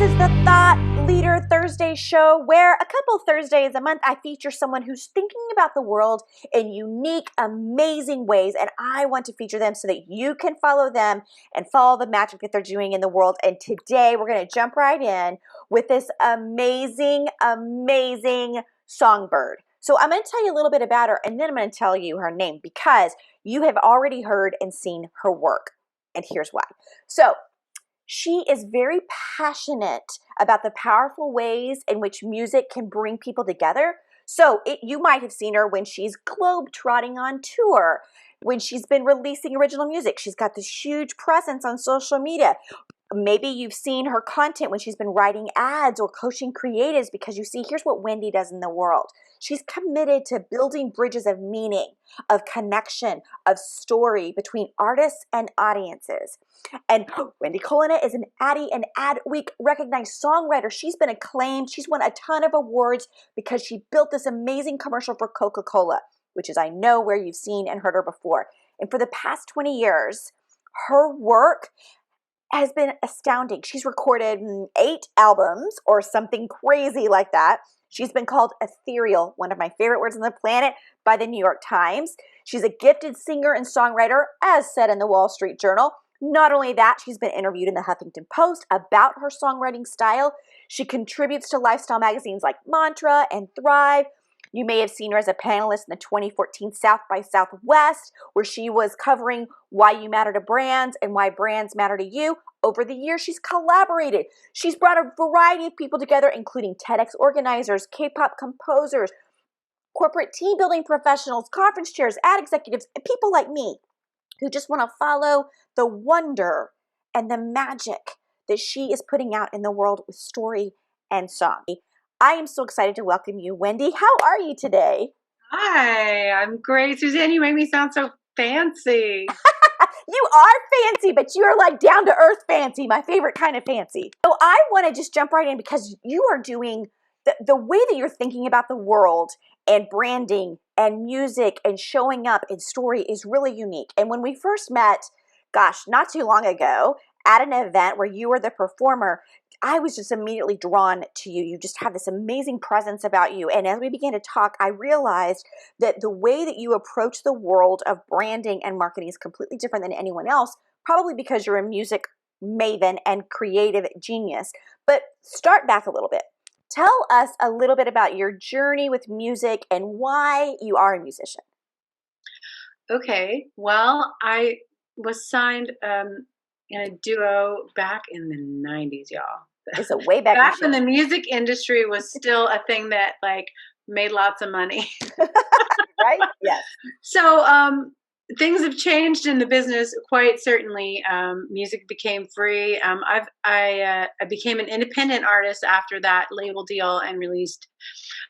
is the Thought Leader Thursday show, where a couple Thursdays a month I feature someone who's thinking about the world in unique, amazing ways, and I want to feature them so that you can follow them and follow the magic that they're doing in the world. And today we're going to jump right in with this amazing, amazing songbird. So I'm going to tell you a little bit about her, and then I'm going to tell you her name because you have already heard and seen her work, and here's why. So she is very passionate about the powerful ways in which music can bring people together. So you might have seen her when she's globe-trotting on tour, when she's been releasing original music. She's got this huge presence on social media. Maybe you've seen her content when she's been writing ads or coaching creatives, because you see, here's what Wendy does in the world. She's committed to building bridges of meaning, of connection, of story between artists and audiences. And Wendy Colonna is an Addy and Adweek recognized songwriter. She's been acclaimed. She's won a ton of awards because she built this amazing commercial for Coca-Cola, which is, I know, where you've seen and heard her before. And for the past 20 years, her work has been astounding. She's recorded 8 albums or something crazy like that. She's been called ethereal, one of my favorite words on the planet, by the New York Times. She's a gifted singer and songwriter, as said in the Wall Street Journal. Not only that, she's been interviewed in the Huffington Post about her songwriting style. She contributes to lifestyle magazines like Mantra and Thrive. You may have seen her as a panelist in the 2014 South by Southwest, where she was covering why you matter to brands and why brands matter to you. Over the years, she's collaborated. She's brought a variety of people together, including TEDx organizers, K-pop composers, corporate team building professionals, conference chairs, ad executives, and people like me who just want to follow the wonder and the magic that she is putting out in the world with story and song. I am so excited to welcome you, Wendy. How are you today? Hi, I'm great. Suzanne, you make me sound so fancy. You are fancy, but you are like down to earth fancy, my favorite kind of fancy. So I want to just jump right in because you are doing the way that you're thinking about the world and branding and music and showing up in story is really unique. And when we first met, gosh, not too long ago at an event where you were the performer, I was just immediately drawn to you. You just have this amazing presence about you. And as we began to talk, I realized that the way that you approach the world of branding and marketing is completely different than anyone else, probably because you're a music maven and creative genius. But start back a little bit. Tell us a little bit about your journey with music and why you are a musician. Okay, well, I was signed in a duo back in the 90s, y'all. It's a way back. Back when the music industry was still a thing that like made lots of money. Right? Yes. So things have changed in the business quite certainly. Music became free. I became an independent artist after that label deal and released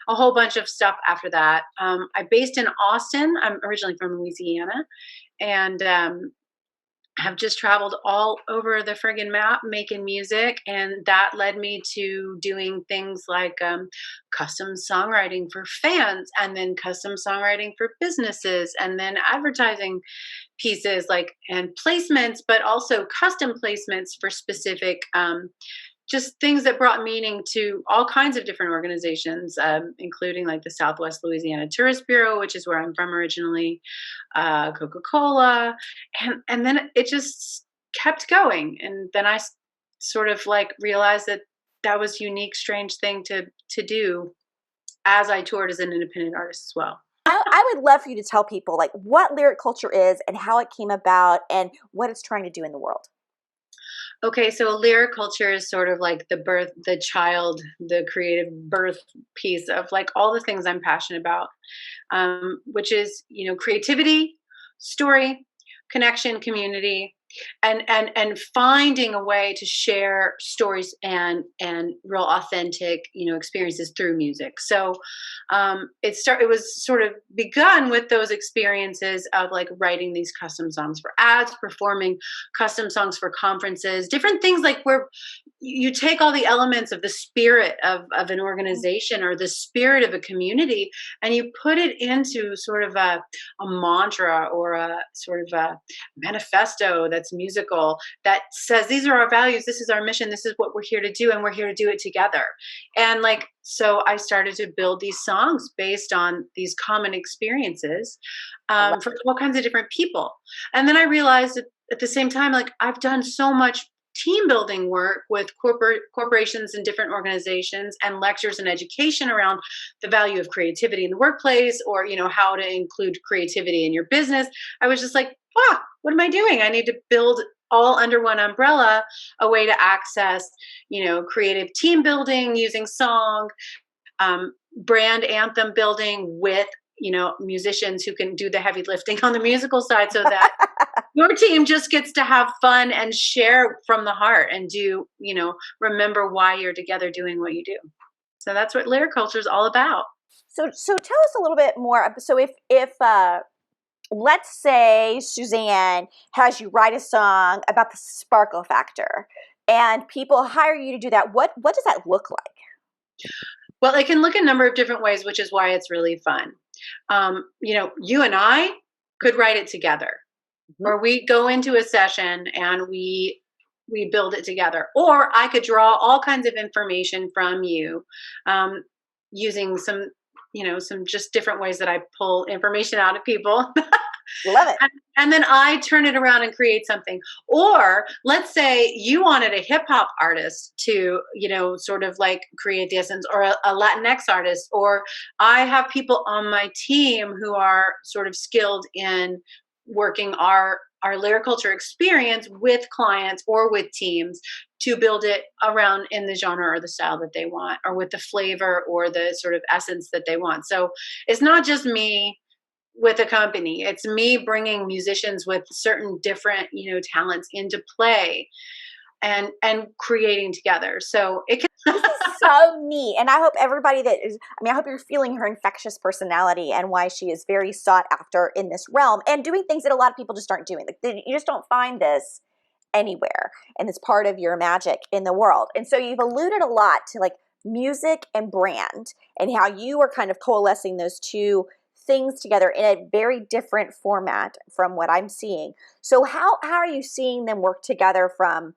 a whole bunch of stuff after that. I'm based in Austin. I'm originally from Louisiana, and have just traveled all over the friggin' map making music, and that led me to doing things like custom songwriting for fans, and then custom songwriting for businesses, and then advertising pieces and placements, but also custom placements for specific just things that brought meaning to all kinds of different organizations, including like the Southwest Louisiana Tourist Bureau, which is where I'm from originally, Coca-Cola, and then it just kept going. And then I sort of realized that that was a unique, strange thing to do as I toured as an independent artist as well. I would love for you to tell people what lyric culture is and how it came about and what it's trying to do in the world. Okay, so lyric culture is sort of like the birth, the child, the creative birth piece of all the things I'm passionate about, which is, creativity, story, connection, community, and finding a way to share stories and real authentic, experiences through music. So it was sort of begun with those experiences of writing these custom songs for ads, performing custom songs for conferences, different things where you take all the elements of the spirit of an organization or the spirit of a community, and you put it into sort of a mantra or a sort of a manifesto that's musical, that says these are our values, this is our mission, this is what we're here to do, and we're here to do it together. And like, so I started to build these songs based on these common experiences, for all kinds of different people. And then I realized that at the same time, like, I've done so much team building work with corporations and different organizations, and lectures and education around the value of creativity in the workplace, or how to include creativity in your business. I was just like, what am I doing? I need to build all under one umbrella, a way to access creative team building using song, brand anthem building with musicians who can do the heavy lifting on the musical side, so that your team just gets to have fun and share from the heart and do, remember why you're together doing what you do. So that's what lyric culture is all about. So tell us a little bit more. So if let's say Suzanne has you write a song about the sparkle factor, and people hire you to do that, what does that look like? Well, it can look a number of different ways, which is why it's really fun. You and I could write it together, or we go into a session and we build it together, or I could draw all kinds of information from you, using some just different ways that I pull information out of people. Love it. And then I turn it around and create something. Or let's say you wanted a hip hop artist to, sort of like create the essence, or a Latinx artist, or I have people on my team who are sort of skilled in working our lyric culture experience with clients or with teams to build it around in the genre or the style that they want, or with the flavor or the sort of essence that they want. So it's not just me with a company, it's me bringing musicians with certain different talents into play, and creating together. So it can This is so neat. And I hope everybody I hope you're feeling her infectious personality and why she is very sought after in this realm, and doing things that a lot of people just aren't doing. Like, you just don't find this anywhere, and it's part of your magic in the world. And so you've alluded a lot to like music and brand, and how you are kind of coalescing those two things together in a very different format from what I'm seeing. So how are you seeing them work together from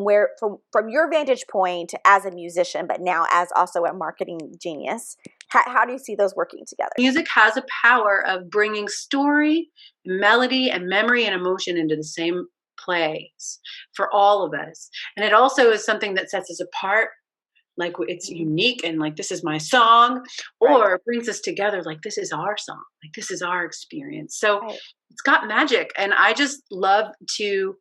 your vantage point as a musician, but now as also a marketing genius? How do you see those working together? Music has a power of bringing story, melody, and memory and emotion into the same place for all of us. And it also is something that sets us apart, like it's unique, and like, this is my song, or it brings us together, like, this is our song, like, this is our experience. So it's got magic, and I just love to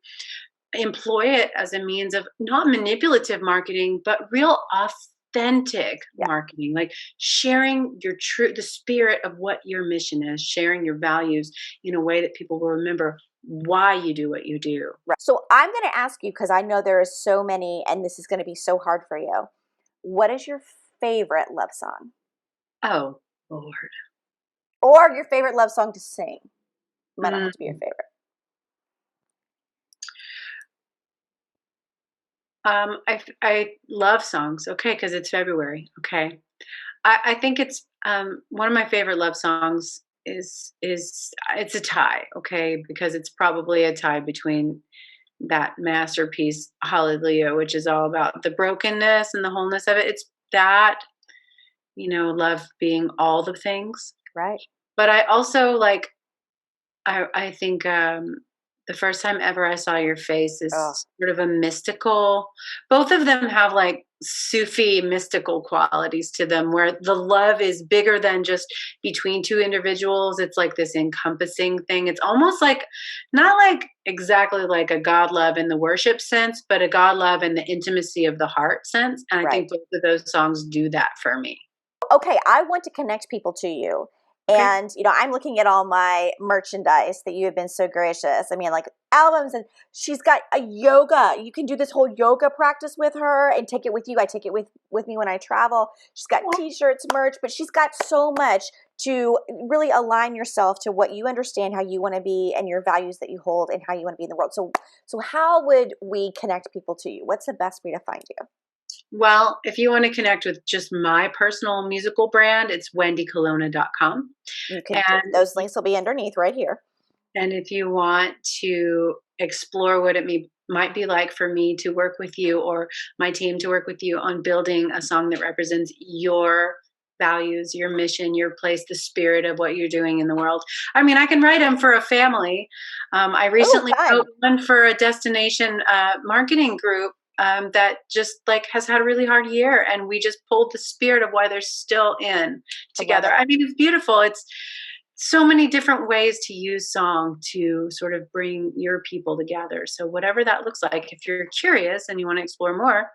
employ it as a means of not manipulative marketing, but real authentic marketing, like sharing the spirit of what your mission is, sharing your values in a way that people will remember why you do what you do. Right. So I'm going to ask you, because I know there are so many, and this is going to be so hard for you. What is your favorite love song? Oh, Lord. Or your favorite love song to sing? Might not have to be your favorite. I love songs. Okay, because it's February. Okay, I think it's one of my favorite love songs is it's a tie. Okay, because it's probably a tie between that masterpiece Hallelujah, which is all about the brokenness and the wholeness of it. It's that, love being all the things. Right. But I also like, I think The First Time Ever I Saw Your Face is sort of a mystical, both of them have like Sufi mystical qualities to them, where the love is bigger than just between two individuals. It's like this encompassing thing. It's almost like, not like exactly like a God love in the worship sense, but a God love in the intimacy of the heart sense. And I think both of those songs do that for me. Okay, I want to connect people to you. And, I'm looking at all my merchandise that you have been so gracious. I mean, like albums, and she's got a yoga. You can do this whole yoga practice with her and take it with you. I take it with me when I travel. She's got t-shirts, merch, but she's got so much to really align yourself to what you understand, how you want to be, and your values that you hold, and how you want to be in the world. So how would we connect people to you? What's the best way to find you? Well, if you want to connect with just my personal musical brand, it's wendycolonna.com. You can, And those links will be underneath right here. and if you want to explore what it might be like for me to work with you or my team to work with you on building a song that represents your values, your mission, your place, the spirit of what you're doing in the world. I mean, I can write them for a family. I Oh, recently fun. wrote one for a destination marketing group that just like has had a really hard year, and we just pulled the spirit of why they're still in I love together. it. I mean, it's beautiful. It's so many different ways to use song to sort of bring your people together. So whatever that looks like, if you're curious and you want to explore more,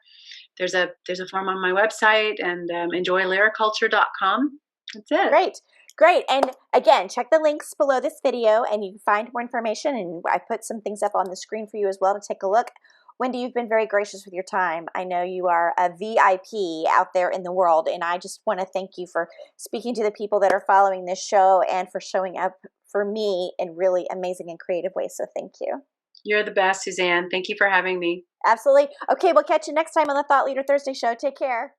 there's a form on my website, and enjoylyriculture.com. That's it. Great. Great. And again, check the links below this video and you can find more information. And I put some things up on the screen for you as well to take a look. Wendy, you've been very gracious with your time. I know you are a VIP out there in the world, and I just want to thank you for speaking to the people that are following this show and for showing up for me in really amazing and creative ways. So thank you. You're the best, Suzanne. Thank you for having me. Absolutely. Okay, we'll catch you next time on the Thought Leader Thursday show. Take care.